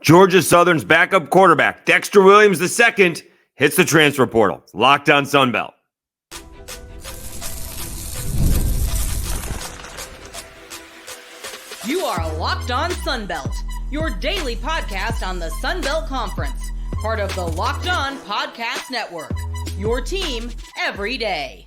Georgia Southern's backup quarterback, Dexter Williams II, hits the transfer portal. Locked on Sunbelt. You are Locked on Sunbelt, your daily podcast on the Sunbelt Conference, part of the Locked on Podcast Network, your team every day.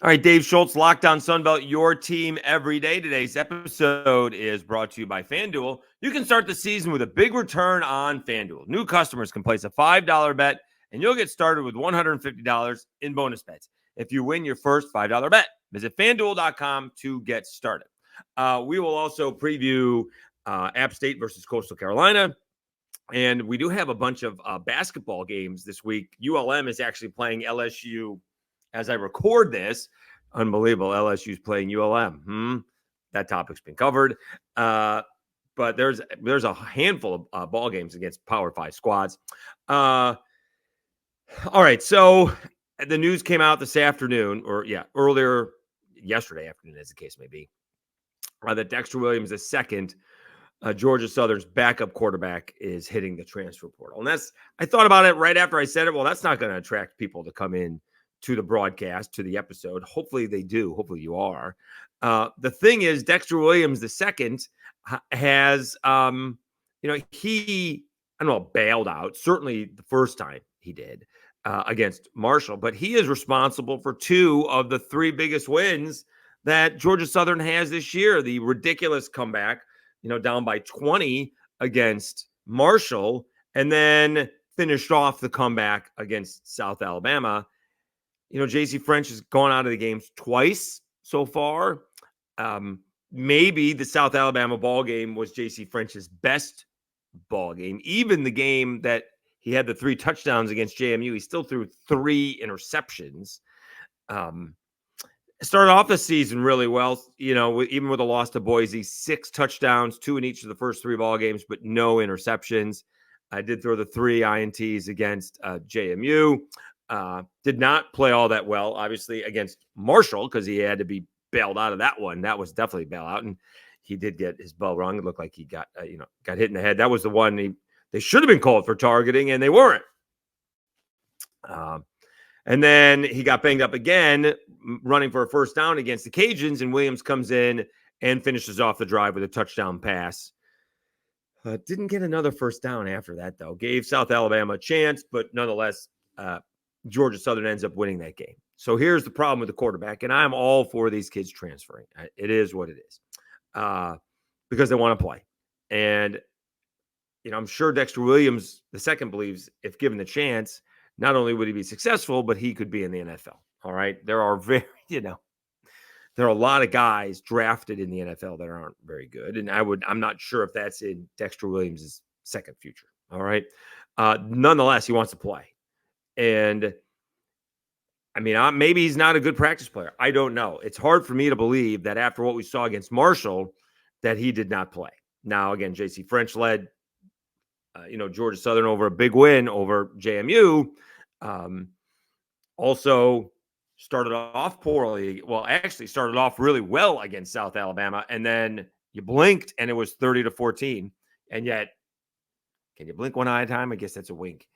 All right, Dave Schultz, Locked on Sunbelt, your team every day. Today's episode is brought to you by FanDuel. You can start the season with a big return on FanDuel. New customers can place a $5 bet, and you'll get started with $150 in bonus bets if you win your first $5 bet. Visit FanDuel.com to get started. We will also preview App State versus Coastal Carolina. And we do have a bunch of basketball games this week. ULM is actually playing LSU as I record this. Unbelievable. LSU's playing ULM. That topic's been covered. But there's a handful of ball games against Power 5 squads. All right. So the news came out this afternoon, earlier yesterday afternoon, as the case may be, that Dexter Williams II, Georgia Southern's backup quarterback, is hitting the transfer portal. And I thought about it right after I said it. Well, that's not going to attract people to come in to the broadcast, to the episode. Hopefully they do. Hopefully you are. The thing is, Dexter Williams II has, he, bailed out. Certainly the first time he did against Marshall, but he is responsible for 2 of the 3 biggest wins that Georgia Southern has this year. The ridiculous comeback, down by 20 against Marshall, and then finished off the comeback against South Alabama. J.C. French has gone out of the games twice so far. Maybe the South Alabama ball game was J.C. French's best ball game. Even the game that he had the 3 touchdowns against JMU, he still threw 3 interceptions. Started off the season really well, even with a loss to Boise, 6 touchdowns, 2 in each of the first 3 ball games, but no interceptions. I did throw the 3 INTs against JMU. Did not play all that well, obviously, against Marshall, because he had to be bailed out of that one. That was definitely a bailout, and he did get his bell rung. It looked like he got hit in the head. That was the one they should have been called for targeting, and they weren't. And then he got banged up again, running for a first down against the Cajuns, and Williams comes in and finishes off the drive with a touchdown pass. Didn't get another first down after that, though. Gave South Alabama a chance, but nonetheless, Georgia Southern ends up winning that game. So here's the problem with the quarterback, and I'm all for these kids transferring. It is what it is, because they want to play. And, I'm sure Dexter Williams II believes if given the chance, not only would he be successful, but he could be in the NFL. All right. There are there are a lot of guys drafted in the NFL that aren't very good. And I'm not sure if that's in Dexter Williams' second future. All right. Nonetheless, he wants to play. And maybe he's not a good practice player. I don't know. It's hard for me to believe that after what we saw against Marshall, that he did not play. Now, again, J.C. French led, Georgia Southern over a big win over JMU. Also started off poorly. Well, actually started off really well against South Alabama, and then you blinked and it was 30-14. And yet, can you blink one eye at a time? I guess that's a wink.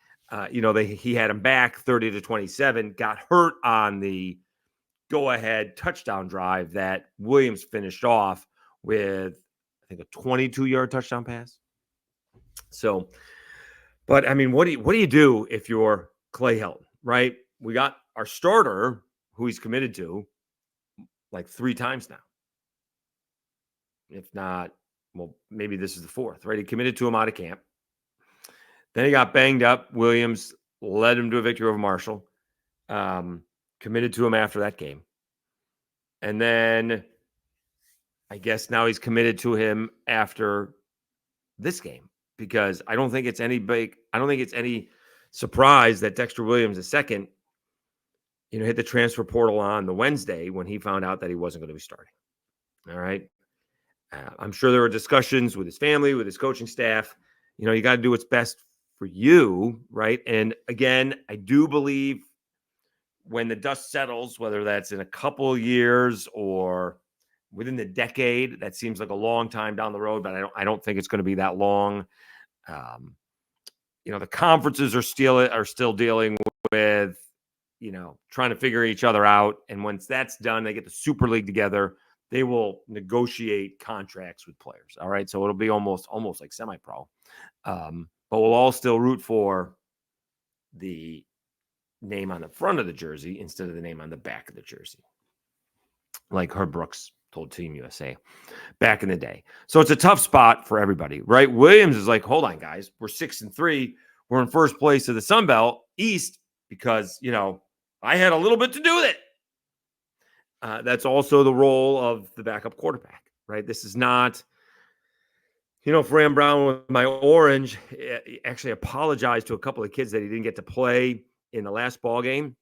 He had him back 30-27, got hurt on the go-ahead touchdown drive that Williams finished off with, I think, a 22-yard touchdown pass. So, but what do you do if you're Clay Helton, right? We got our starter, who he's committed to, like 3 times now. If not, well, maybe this is the 4th, right? He committed to him out of camp. Then he got banged up. Williams led him to a victory over Marshall. Committed to him after that game. And then I guess now he's committed to him after this game, because I don't think it's any surprise that Dexter Williams II, hit the transfer portal on the Wednesday when he found out that he wasn't going to be starting. All right. I'm sure there were discussions with his family, with his coaching staff. You got to do what's best for you, right? And again, I do believe when the dust settles, whether that's in a couple of years or within the decade. That seems like a long time down the road, but I don't think it's going to be that long. The conferences are still dealing with, trying to figure each other out. And once that's done, they get the Super League together. They will negotiate contracts with players. All right. So it'll be almost like semi-pro. But we'll all still root for the name on the front of the jersey instead of the name on the back of the jersey, like Herb Brooks told Team USA back in the day. So it's a tough spot for everybody, right? Williams is like, hold on, guys, we're 6-3. We're in first place of the Sun Belt East because, I had a little bit to do with it. That's also the role of the backup quarterback, right? This is not, Fran Brown with my orange actually apologized to a couple of kids that he didn't get to play in the last ball game,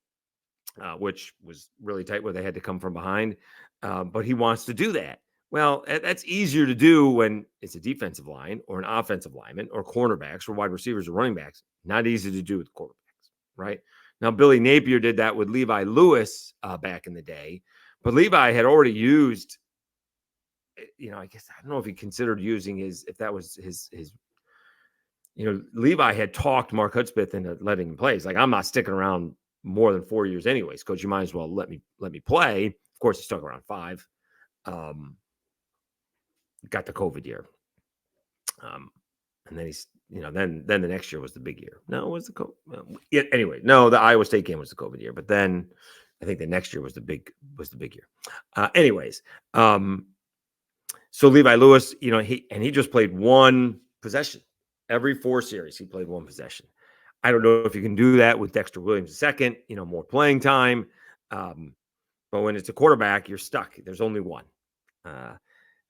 which was really tight where they had to come from behind. But he wants to do that. Well, that's easier to do when it's a defensive line or an offensive lineman or cornerbacks or wide receivers or running backs. Not easy to do with quarterbacks, right? Now, Billy Napier did that with Levi Lewis back in the day, but Levi had already used, I guess, I don't know if he considered using if that was his, Levi had talked Mark Hudspeth into letting him play. He's like, I'm not sticking around more than 4 years anyways, coach, you might as well let me play. Of course, he stuck around 5. Got the COVID year. And then he's, then the next year was the big year. No, it was the COVID. Anyway, no, the Iowa State game was the COVID year, but then I think the next year was the big year. Anyways, so Levi Lewis, he just played one possession. Every 4 series, he played one possession. I don't know if you can do that with Dexter Williams II, more playing time. But when it's a quarterback, you're stuck. There's only one.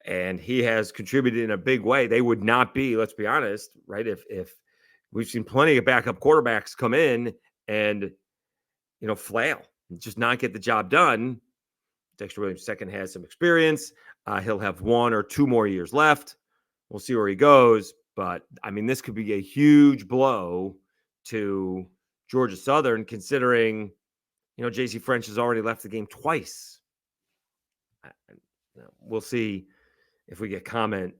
And he has contributed in a big way. They would not be, let's be honest, right? If we've seen plenty of backup quarterbacks come in and, flail, just not get the job done. Dexter Williams II has some experience. He'll have 1 or 2 more years left. We'll see where he goes. But, this could be a huge blow to Georgia Southern, considering, J.C. French has already left the game twice. We'll see if we get comment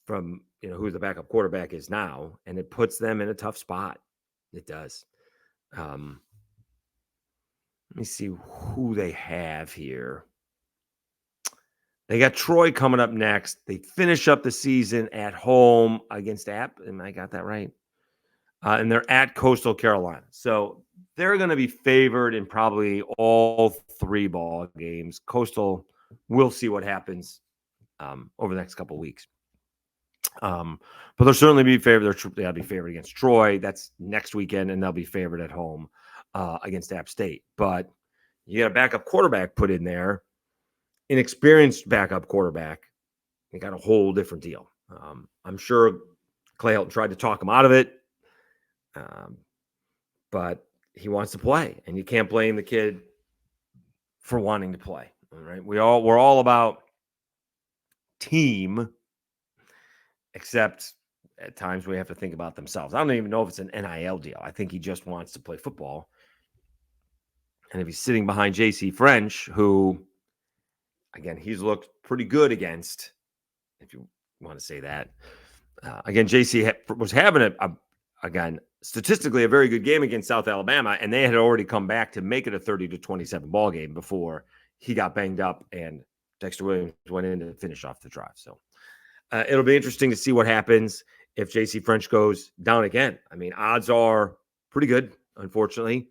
from, who the backup quarterback is now, and it puts them in a tough spot. It does. Let me see who they have here. They got Troy coming up next. They finish up the season at home against App. And I got that right. And they're at Coastal Carolina. So they're going to be favored in probably all 3 ball games. Coastal, we'll see what happens over the next couple of weeks. But they'll certainly be favored. They'll be favored against Troy. That's next weekend, and they'll be favored at home against App State. But you got a backup quarterback put in there, inexperienced backup quarterback. You got a whole different deal. I'm sure Clay Helton tried to talk him out of it, but he wants to play, and you can't blame the kid for wanting to play. All right, we're all about team, except at times we have to think about themselves. I don't even know if it's an NIL deal. I think he just wants to play football. And if he's sitting behind J.C. French, who, again, he's looked pretty good against, if you want to say that. Again, J.C. was having again, statistically a very good game against South Alabama, and they had already come back to make it a 30-27 ball game before he got banged up and Dexter Williams went in to finish off the drive. So it'll be interesting to see what happens if J.C. French goes down again. Odds are pretty good, unfortunately,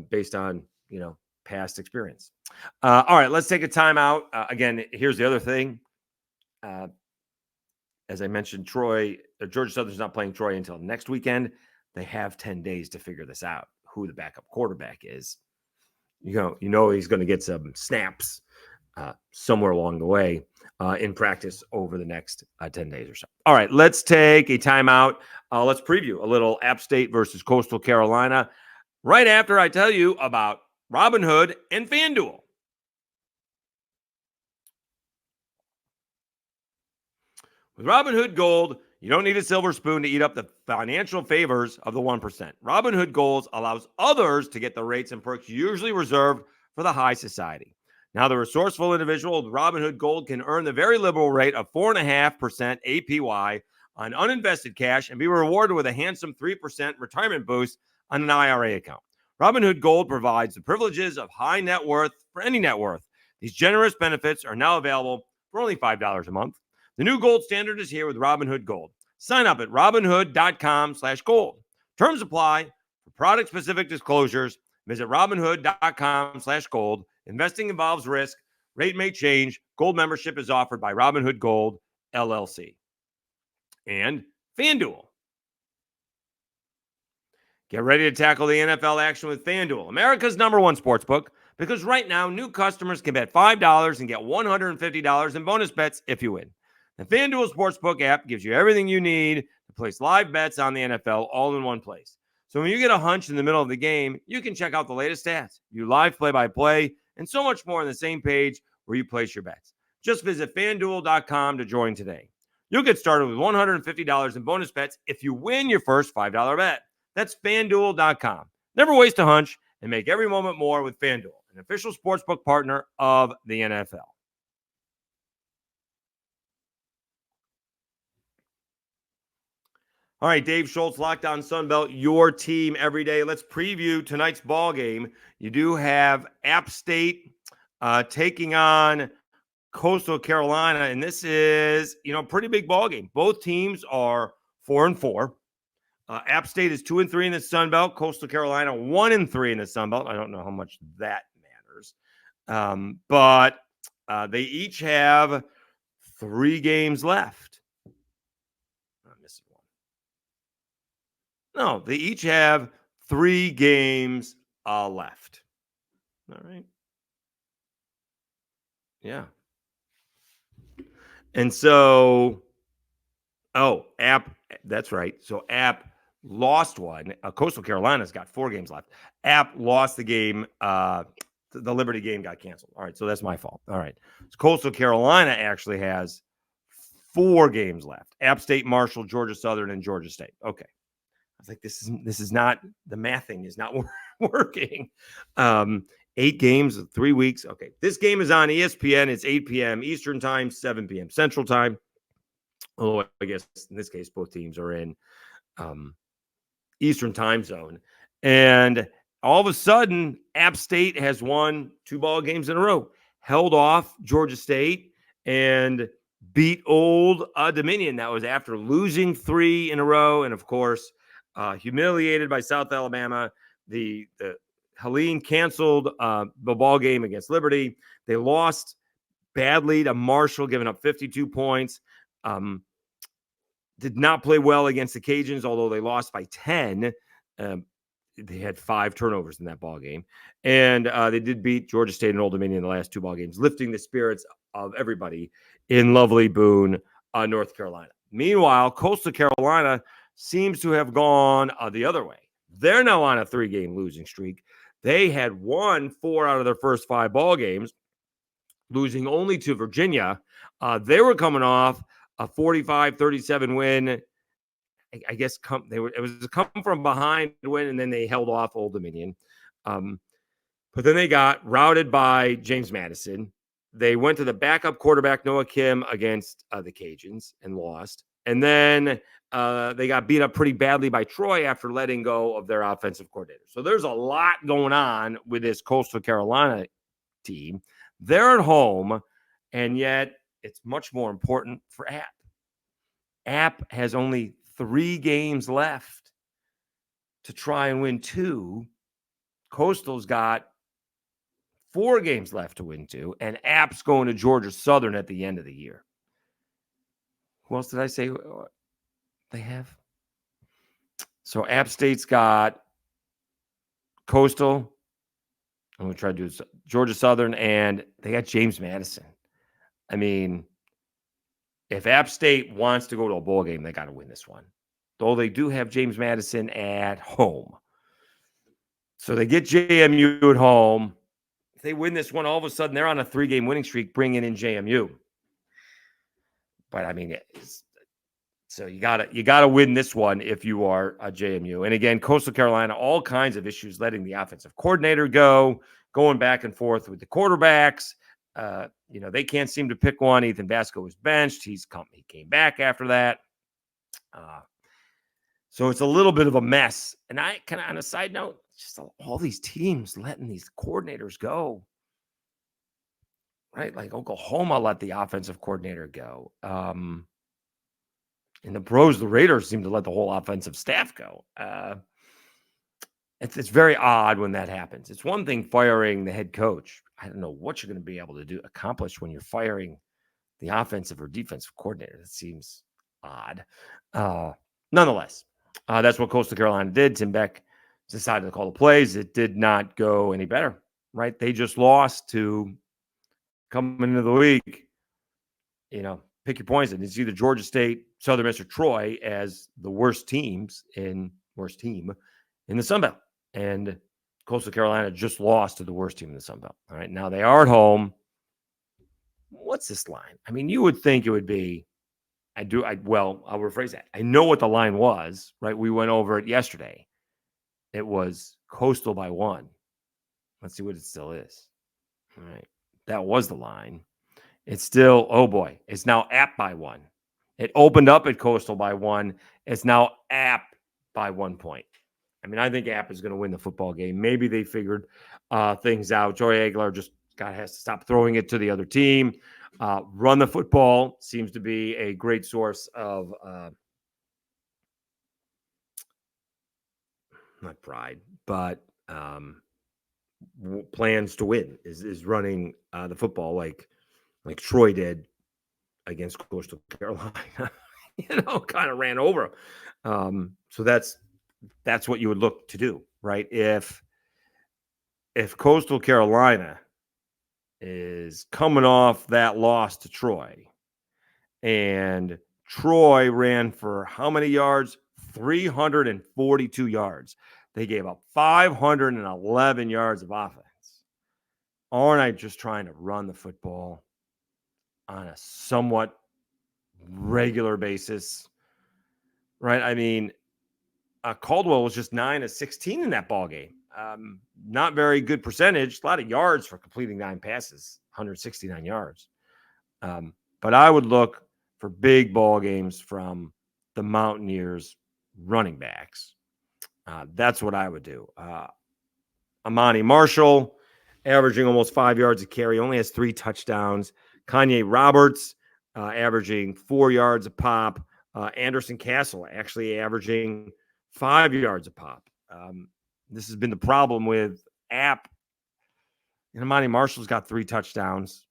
based on, past experience. All right, let's take a timeout. Again, here's the other thing. As I mentioned, Georgia Southern's not playing Troy until next weekend. They have 10 days to figure this out, who the backup quarterback is. He's going to get some snaps somewhere along the way in practice over the next 10 days or so. All right, let's take a timeout. Let's preview a little App State versus Coastal Carolina right after I tell you about Robinhood and FanDuel. With Robinhood Gold, you don't need a silver spoon to eat up the financial favors of the 1%. Robinhood Gold allows others to get the rates and perks usually reserved for the high society. Now, the resourceful individual with Robinhood Gold can earn the very liberal rate of 4.5% APY on uninvested cash and be rewarded with a handsome 3% retirement boost on an IRA account. Robinhood Gold provides the privileges of high net worth for any net worth. These generous benefits are now available for only $5 a month. The new gold standard is here with Robinhood Gold. Sign up at robinhood.com/gold. Terms apply. For product-specific disclosures, visit robinhood.com/gold. Investing involves risk. Rate may change. Gold membership is offered by Robinhood Gold, LLC. And FanDuel. Get ready to tackle the NFL action with FanDuel, America's #1 sportsbook, because right now, new customers can bet $5 and get $150 in bonus bets if you win. The FanDuel Sportsbook app gives you everything you need to place live bets on the NFL all in one place. So when you get a hunch in the middle of the game, you can check out the latest stats, view live play-by-play, and so much more on the same page where you place your bets. Just visit FanDuel.com to join today. You'll get started with $150 in bonus bets if you win your first $5 bet. That's FanDuel.com. Never waste a hunch and make every moment more with FanDuel, an official sportsbook partner of the NFL. All right, Dave Schultz, Locked On Sunbelt, your team every day. Let's preview tonight's ball game. You do have App State taking on Coastal Carolina, and this is, a pretty big ball game. Both teams are 4-4. App State is 2-3 in the Sun Belt. Coastal Carolina 1-3 in the Sun Belt. I don't know how much that matters, but they each have 3 games left. I'm missing one. No, they each have 3 games left. All right. Yeah. And so, App. That's right. So App lost one. Coastal Carolina's got 4 games left. App lost the game. The Liberty game got canceled. All right, so that's my fault. All right. So Coastal Carolina actually has 4 games left. App State, Marshall, Georgia Southern, and Georgia State. Okay. I was like, this is not, the mathing is not working. 8 games, 3 weeks. Okay. This game is on ESPN. It's 8 p.m. Eastern time, 7 p.m. Central time. Although I guess in this case, both teams are in Eastern time zone. And all of a sudden, App State has won 2 ball games in a row, held off Georgia State and beat Old Dominion. That was after losing 3 in a row. And of course, humiliated by South Alabama. The Helene canceled the ball game against Liberty. They lost badly to Marshall, giving up 52 points. Did not play well against the Cajuns, although they lost by 10. They had 5 turnovers in that ball game. And they did beat Georgia State and Old Dominion in the last 2 ball games, lifting the spirits of everybody in lovely Boone, North Carolina. Meanwhile, Coastal Carolina seems to have gone the other way. They're now on a 3-game losing streak. They had won 4 out of their first 5 ball games, losing only to Virginia. They were coming off a 45-37 win. I guess it was a come from behind win, and then they held off Old Dominion. But then they got routed by James Madison. They went to the backup quarterback, Noah Kim, against the Cajuns and lost. And then they got beat up pretty badly by Troy after letting go of their offensive coordinator. So there's a lot going on with this Coastal Carolina team. They're at home, and yet it's much more important for App. App has only 3 games left to try and win 2. Coastal's got 4 games left to win 2, and App's going to Georgia Southern at the end of the year. Who else did I say they have? So App State's got Coastal. I'm going to try to do Georgia Southern, and they got James Madison. I mean, if App State wants to go to a bowl game, they got to win this one. Though they do have James Madison at home. So they get JMU at home. If they win this one, all of a sudden they're on a 3-game winning streak, bringing in JMU. But I mean, so you gotta win this one if you are a JMU. And again, Coastal Carolina, all kinds of issues, letting the offensive coordinator go, going back and forth with the quarterbacks. They can't seem to pick one. Ethan Vasco was benched. He came back after that. So it's a little bit of a mess. And I kind of, on a side note, just all these teams letting these coordinators go, right? Like Oklahoma let the offensive coordinator go. And the Raiders seem to let the whole offensive staff go. It's very odd when that happens. It's one thing firing the head coach. I don't know what you're going to be able to accomplish when you're firing the offensive or defensive coordinator. That seems odd. Nonetheless, that's what Coastal Carolina did. Tim Beck decided to call the plays. It did not go any better, right? They just lost to coming into the week. Pick your poison. It's either Georgia State, Southern Miss, or Troy as the worst team in the Sun Belt. And Coastal Carolina just lost to the worst team in the Sun Belt. All right, now they are at home. What's this line? I mean, you would think it would be. I'll rephrase that. I know what the line was, right? We went over it yesterday. It was Coastal by 1. Let's see what it still is. All right. That was the line. It's still, oh boy, it's now App by 1. It opened up at Coastal by 1. It's now App by 1 point. I mean, I think App is going to win the football game. Maybe they figured things out. Joey Aguilar just has to stop throwing it to the other team. Run the football seems to be a great source of not pride, but plans to win is running the football like Troy did against Coastal Carolina. Kind of ran over them. So that's what you would look to do, right? If Coastal Carolina is coming off that loss to Troy, and Troy ran for how many yards? 342 yards. They gave up 511 yards of offense. Aren't I just trying to run the football on a somewhat regular basis? Right? I mean, Caldwell was just 9 of 16 in that ball game. Not very good percentage. A lot of yards for completing 9 passes, 169 yards. But I would look for big ball games from the Mountaineers running backs. That's what I would do. Amani Marshall, averaging almost 5 yards a carry, only has 3 touchdowns. Kanye Roberts, averaging 4 yards a pop. Anderson Castle, actually averaging 5 yards a pop. This has been the problem with App. Amani Marshall's got 3 touchdowns.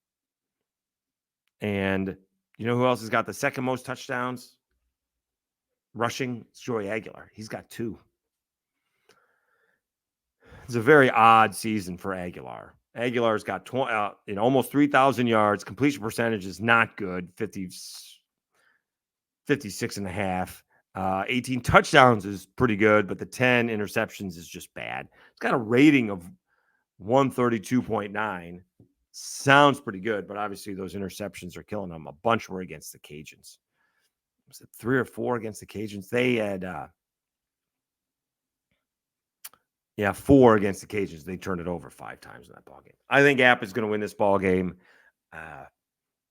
And you know who else has got the second most touchdowns? Rushing, it's Joey Aguilar. He's got 2. It's a very odd season for Aguilar. Aguilar's got almost 3,000 yards. Completion percentage is not good, 56.5. 18 touchdowns is pretty good, but the 10 interceptions is just bad. It's got a rating of 132.9. Sounds pretty good, but obviously those interceptions are killing them. A bunch were against the Cajuns. Was it 3 or 4 against the Cajuns? They had 4 against the Cajuns. They turned it over 5 times in that ball game. I think App is going to win this ball game,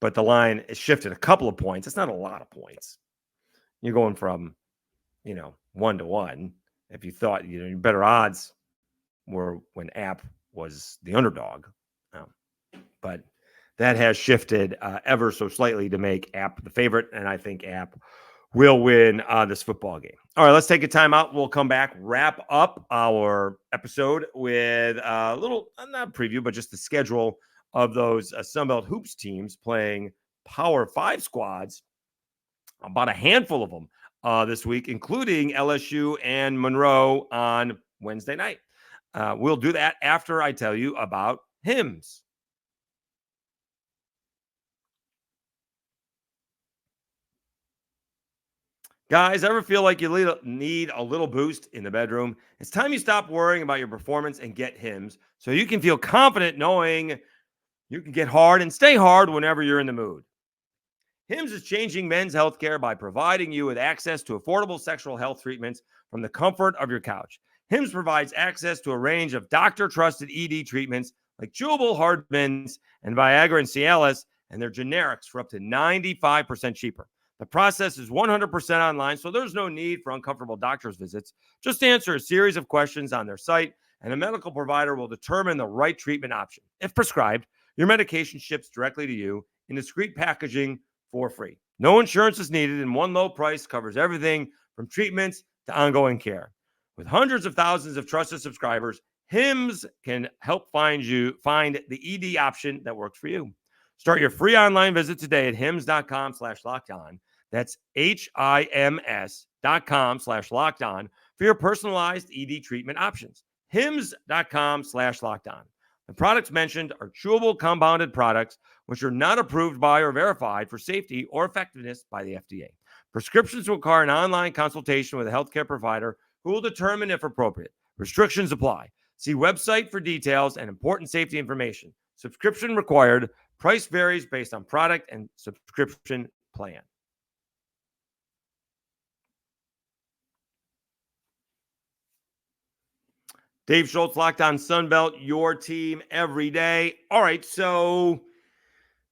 but the line is shifted a couple of points. It's not a lot of points. You're going from 1-1. If you thought better odds were when App was the underdog, but that has shifted ever so slightly to make App the favorite, and I think App will win this football game. All right, let's take a timeout. We'll come back, wrap up our episode with a little, not preview, but just the schedule of those Sunbelt Hoops teams playing Power 5 squads, about a handful of them this week, including LSU and Monroe on Wednesday night. We'll do that after I tell you about hymns. Guys, ever feel like you need a little boost in the bedroom? It's time you stop worrying about your performance and get Hims so you can feel confident knowing you can get hard and stay hard whenever you're in the mood. Hims is changing men's healthcare by providing you with access to affordable sexual health treatments from the comfort of your couch. Hims provides access to a range of doctor-trusted ED treatments like chewable hard mints and Viagra and Cialis, and they're generics for up to 95% cheaper. The process is 100% online, so there's no need for uncomfortable doctor's visits. Just answer a series of questions on their site, and a medical provider will determine the right treatment option. If prescribed, your medication ships directly to you in discreet packaging for free. No insurance is needed, and one low price covers everything from treatments to ongoing care. With hundreds of thousands of trusted subscribers, HIMS can help find the ED option that works for you. Start your free online visit today at hims.com/lockedon. That's HIMS.com/lockedon for your personalized ED treatment options. hims.com/lockedon. The products mentioned are chewable compounded products which are not approved by or verified for safety or effectiveness by the FDA. Prescriptions require an online consultation with a healthcare provider who will determine if appropriate. Restrictions apply. See website for details and important safety information. Subscription required. Price varies based on product and subscription plan. Dave Schultz, Locked On Sunbelt, your team every day. All right, so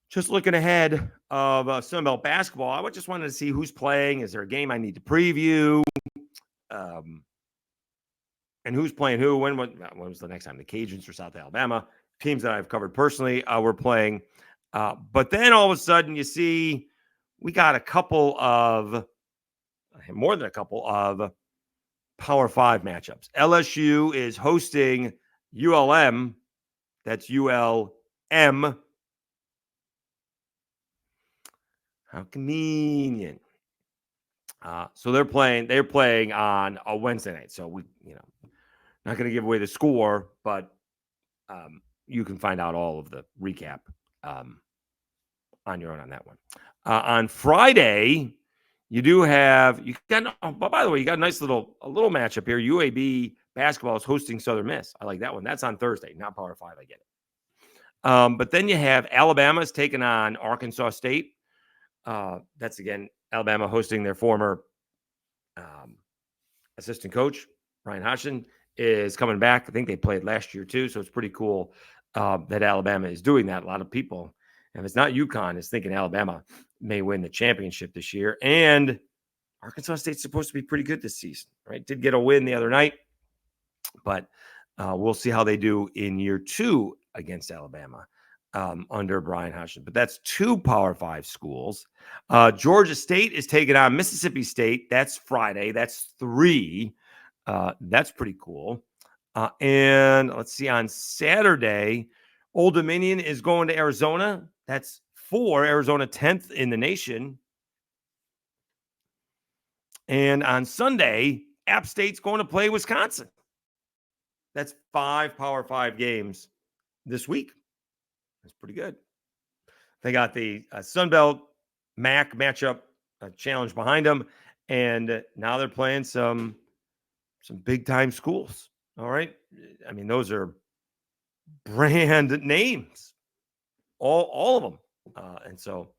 just looking ahead of Sunbelt basketball, I just wanted to see who's playing. Is there a game I need to preview? And who's playing who? When was the next time? The Cajuns or South Alabama? Teams that I've covered personally were playing. But then all of a sudden you see we got more than a couple of Power 5 matchups. LSU is hosting ULM. That's ULM. How convenient. So they're playing on a Wednesday night. So we, not going to give away the score, but you can find out all of the recap on your own on that one. On Friday, by the way, you got a nice little matchup here. UAB basketball is hosting Southern Miss. I like that one. That's on Thursday, not Power 5. I get it. But then you have Alabama's taking on Arkansas State. That's again Alabama hosting their former assistant coach Ryan Hodgson is coming back. I think they played last year too, so it's pretty cool that Alabama is doing that. A lot of people, if it's not UConn, is thinking Alabama may win the championship this year. And Arkansas State's supposed to be pretty good this season, right? Did get a win the other night, but we'll see how they do in year 2 against Alabama under Brian Hodgson. But that's 2 Power 5 schools. Georgia State is taking on Mississippi State. That's Friday. That's 3. That's pretty cool. And let's see, on Saturday, Old Dominion is going to Arizona. That's 4. Arizona 10th in the nation. And on Sunday, App State's going to play Wisconsin. That's 5 Power 5 games this week. That's pretty good. They got the Sunbelt MAC matchup challenge behind them, and now they're playing some big-time schools. All right? I mean, those are brand names, all of them. And so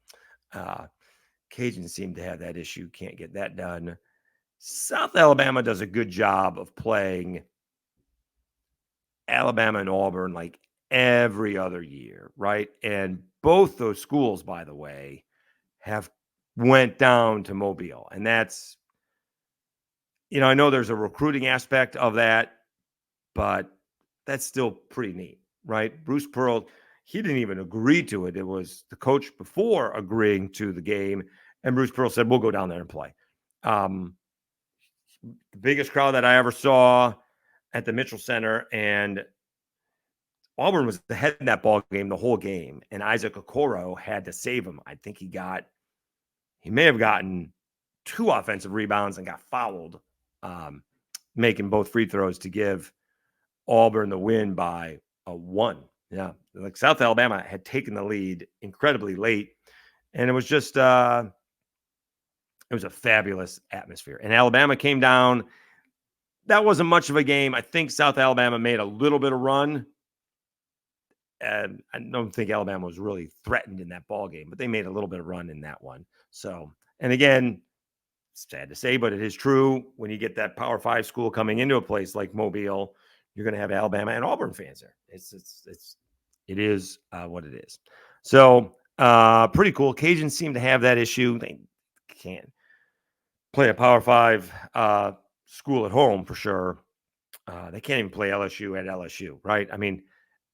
Cajuns seem to have that issue, can't get that done. South Alabama does a good job of playing Alabama and Auburn like every other year, right? And both those schools, by the way, have went down to Mobile. And that's, I know there's a recruiting aspect of that, but that's still pretty neat, right? Bruce Pearl, he didn't even agree to it. It was the coach before agreeing to the game. And Bruce Pearl said, we'll go down there and play. The biggest crowd that I ever saw at the Mitchell Center, and Auburn was ahead in that ball game the whole game, and Isaac Okoro had to save him. I think he may have gotten 2 offensive rebounds and got fouled, making both free throws to give Auburn the win by a 1. Yeah, like South Alabama had taken the lead incredibly late, and it was just it was a fabulous atmosphere. And Alabama came down. That wasn't much of a game. I think South Alabama made a little bit of run. And I don't think Alabama was really threatened in that ball game, but they made a little bit of run in that one. So, and again, it's sad to say, but it is true. When you get that Power 5 school coming into a place like Mobile, you're going to have Alabama and Auburn fans there. It's It is what it is. So pretty cool. Cajuns seem to have that issue. They can't play a Power 5 school at home for sure. They can't even play LSU at LSU, right? I mean,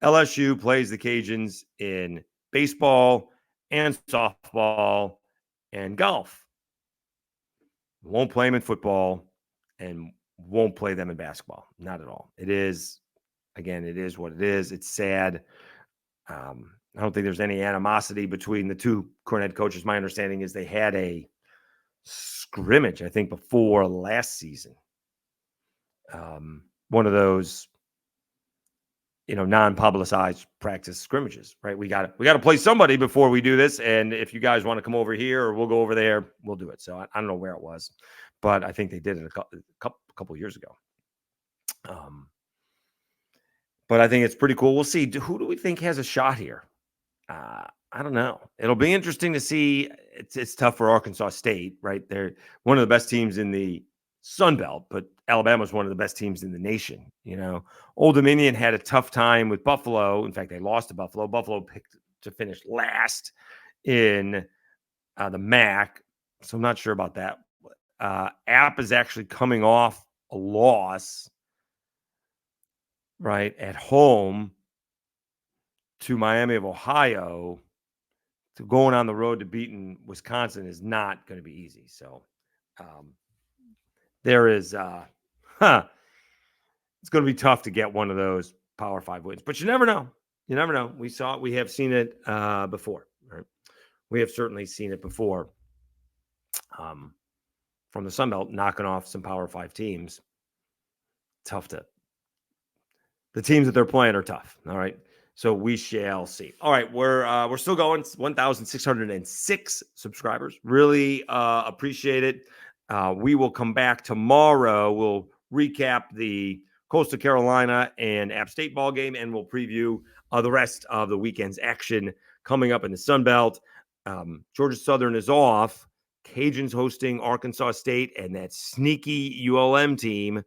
LSU plays the Cajuns in baseball and softball and golf. Won't play them in football and won't play them in basketball. Not at all. It is, again, it is what it is. It's sad. I don't think there's any animosity between the two current head coaches. My understanding is they had a scrimmage, I think, before last season. One of those, non-publicized practice scrimmages, right? We got to play somebody before we do this. And if you guys want to come over here or we'll go over there, we'll do it. So I don't know where it was, but I think they did it a couple years ago. But I think it's pretty cool. We'll see. Who do we think has a shot here? I don't know. It'll be interesting to see. It's tough for Arkansas State, right? They're one of the best teams in the Sun Belt, but Alabama's one of the best teams in the nation. Old Dominion had a tough time with Buffalo. In fact, they lost to Buffalo. Buffalo picked to finish last in the MAC, so I'm not sure about that. App is actually coming off a loss, right, at home to Miami of Ohio. So going on the road to beating Wisconsin is not going to be easy. So there is, it's going to be tough to get one of those Power 5 wins. But you never know. You never know. We have seen it before. Right? We have certainly seen it before from the Sun Belt, knocking off some Power 5 teams. The teams that they're playing are tough. All right. So we shall see. All right, we're still going. 1,606 subscribers. Really appreciate it. We will come back tomorrow. We'll recap the Coastal Carolina and App State ball game, and we'll preview the rest of the weekend's action coming up in the Sun Belt. Georgia Southern is off. Cajuns hosting Arkansas State, and that sneaky ULM team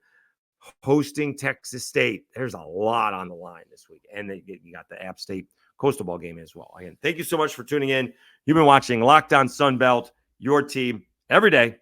hosting Texas State. There's a lot on the line this week. And you got the App State Coastal Ball game as well. Again, thank you so much for tuning in. You've been watching Locked On Sun Belt, your team every day.